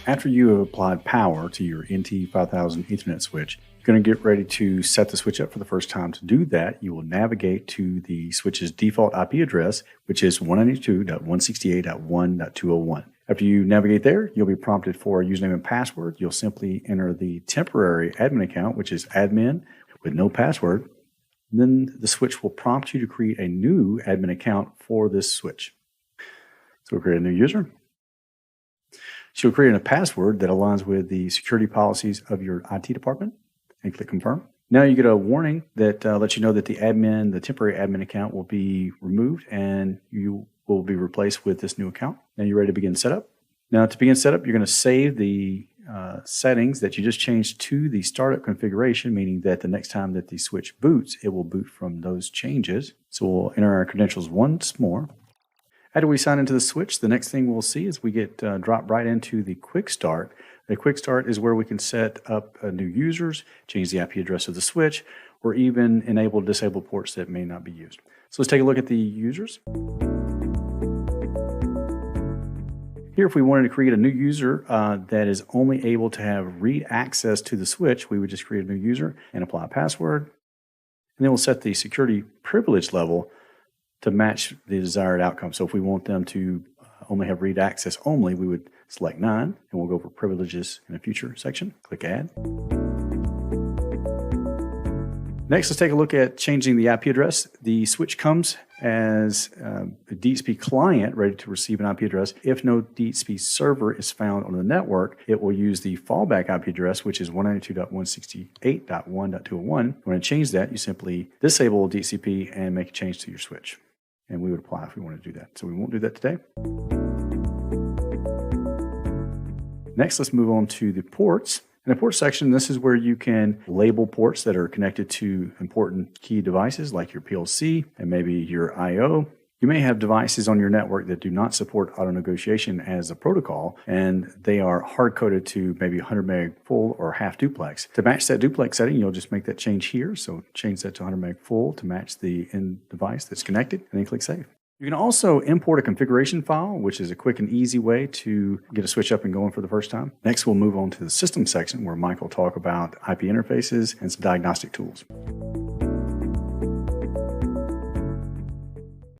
After you have applied power to your NT5000 Ethernet switch, you're going to get ready to set the switch up for the first time. To do that, you will navigate to the switch's default IP address, which is 192.168.1.201. After you navigate there, you'll be prompted for a username and password. You'll simply enter the temporary admin account, which is admin with no password. And then the switch will prompt you to create a new admin account for this switch. So we'll create a new user. She'll create a password that aligns with the security policies of your IT department and click confirm. Now you get a warning that lets you know that the temporary admin account will be removed and you will be replaced with this new account. Now you're ready to begin setup. Now to begin setup, you're going to save the settings that you just changed to the startup configuration, meaning that the next time that the switch boots, it will boot from those changes. So we'll enter our credentials once more. After we sign into the switch, the next thing we'll see is we get dropped right into the quick start. The quick start is where we can set up new users, change the IP address of the switch, or even enable disable ports that may not be used. So let's take a look at the users. Here, if we wanted to create a new user that is only able to have read access to the switch, we would just create a new user and apply a password. And then we'll set the security privilege level to match the desired outcome. So if we want them to only have read access only, we would select 9, and we'll go for privileges in a future section. Click Add. Next, let's take a look at changing the IP address. The switch comes as a DHCP client ready to receive an IP address. If no DHCP server is found on the network, it will use the fallback IP address, which is 192.168.1.201. When you change that, you simply disable DHCP and make a change to your switch. And we would apply if we want to do that. So we won't do that today. Next, let's move on to the ports. In the port section, this is where you can label ports that are connected to important key devices like your PLC and maybe your I/O. You may have devices on your network that do not support auto negotiation as a protocol, and they are hard-coded to maybe 100 meg full or half duplex. To match that duplex setting, you'll just make that change here. So change that to 100 meg full to match the end device that's connected, and then click Save. You can also import a configuration file, which is a quick and easy way to get a switch up and going for the first time. Next, we'll move on to the system section where Mike will talk about IP interfaces and some diagnostic tools.